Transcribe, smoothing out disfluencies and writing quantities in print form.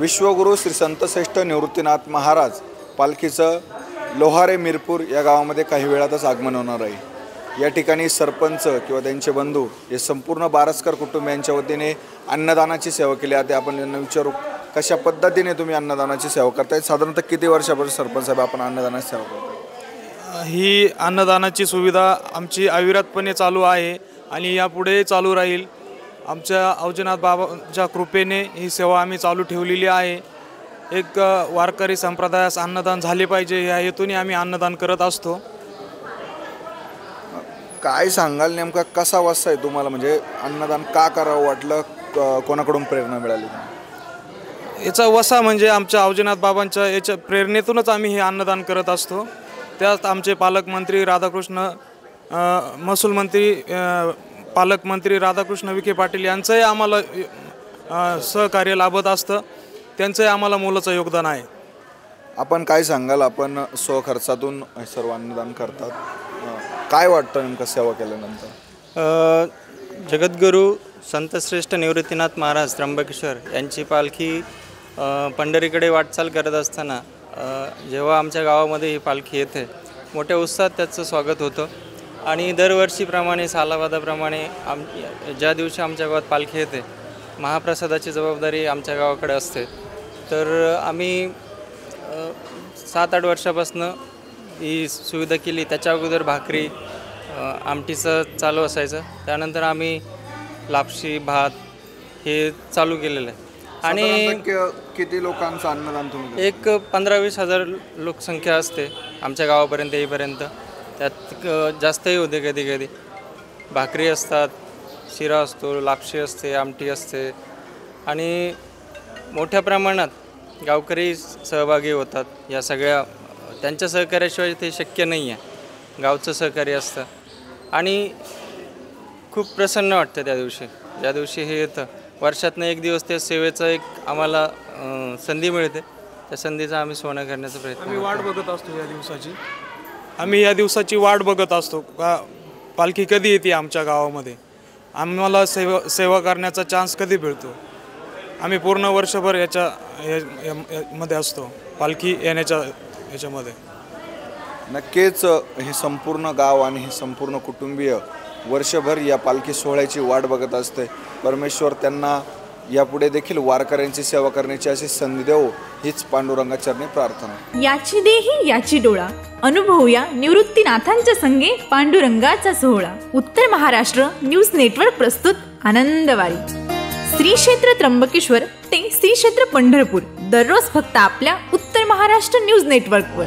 विश्वगुरू श्री संतश्रेष्ठ निवृत्तीनाथ महाराज पालखीचं लोहारे मिरपूर या गावामध्ये काही वेळातच आगमन होणार आहे। या ठिकाणी सरपंच किंवा त्यांचे बंधू हे संपूर्ण बारसकर कुटुंबियांच्या वतीने अन्नदानाची सेवा केली आहे। आपण यांना विचारू कशा पद्धतीने तुम्ही अन्नदानाची सेवा करताय, साधारणतः किती वर्षापासून सरपंच साहेब आपण अन्नदानाची सेवा करताय? ही अन्नदानाची सुविधा आमची अविरतपणे चालू आहे आणि यापुढे चालू राहील। आमच्या अवजनाथ बाबांच्या कृपेने ही सेवा आम्ही चालू ठेवलेली आहे। एक वारकरी संप्रदायास अन्नदान झाले पाहिजे या हेतूने आम्ही अन्नदान करत असतो। काय सांगाल नेमका कसा वाजता आहे तुम्हाला, म्हणजे अन्नदान का करावं वाटलं, कोणाकडून प्रेरणा मिळाली? याचा वसा म्हणजे आमच्या अवजनाथ बाबांच्या याच्या प्रेरणेतूनच आम्ही हे अन्नदान करत असतो। त्यात आमचे पालकमंत्री राधाकृष्ण महसूल मंत्री पालकमंत्री राधाकृष्ण विखे पाटील यांचंही आम्हाला सहकार्य लाभत असतं, त्यांचंही आम्हाला मोलाचं योगदान आहे। आपण काय सांगाल, आपण स्वखर्चातून सर्व अन्नदान करतात, काय वाटतं नेमकं सेवा केल्यानंतर? जगद्गुरू संतश्रेष्ठ निवृत्तीनाथ महाराज त्र्यंबकेश्वर यांची पालखी पंढरीकडे वाटचाल करत असताना जेव्हा आमच्या गावामध्ये ही पालखी येते, मोठ्या उत्साहात त्याचं स्वागत होतं आणि दरवर्षीप्रमाणे सालाबादाप्रमाणे ज्या दिवशी आमच्या गावात पालखी येते महाप्रसादाची जबाबदारी आमच्या गावाकडे असते। तर आम्ही 7-8 वर्षापासून ही सुविधा केली। त्याच्या अगोदर भाकरी आमटीचं चालू असायचं, त्यानंतर आम्ही लापशी भात हे चालू केलेलं आहे। आणि किती लोकांचं अन्नदान तुम्ही? एक 15-20 हजार लोकसंख्या असते आमच्या गावापर्यंत येईपर्यंत, त्यात जास्तही होते कधी कधी। भाकरी असतात, शिरा असतो, लापशी असते, आमटी असते आणि मोठ्या प्रमाणात गावकरी सहभागी होतात या सगळ्या। त्यांच्या सहकार्याशिवाय ते शक्य नाही आहे, गावचं सहकार्य असतं आणि खूप प्रसन्न वाटतं त्या दिवशी, ज्या दिवशी हे येतं। वर्षातनं एक दिवस त्या सेवेचं एक आम्हाला संधी मिळते, त्या संधीचा आम्ही सोनं करण्याचा प्रयत्न आम्ही वाट बघत असतो या दिवसाची। आम्ही या दिवसाची वाट बघत असतो का पालखी कधी येते आमच्या गावामध्ये, आम्हाला सेवा करण्याचा चान्स कधी मिळतो। आम्ही पूर्ण वर्षभर याच्यामध्ये असतो पालखी येण्याच्या याच्यामध्ये। नक्कीच हे संपूर्ण गाव आणि हे संपूर्ण कुटुंबीय वर्षभर या पालखी सोहळ्याची वाट बघत असते। परमेश्वर त्यांना यापुढे देखील वारकऱ्यांची सेवा करण्याची अशी संधी देवो, हीच पांडुरंगाचरणी प्रार्थना। याची देही याची डोळा, अनुभवूया निवृत्तीनाथांच्या संगे पांडुरंगाचा सोहळा। उत्तर महाराष्ट्र न्यूज नेटवर्क प्रस्तुत आनंदवारी। श्री क्षेत्र त्र्यंबकेश्वर ते श्री क्षेत्र पंढरपूर, दररोज फक्त आपल्या उत्तर महाराष्ट्र न्यूज नेटवर्कवर।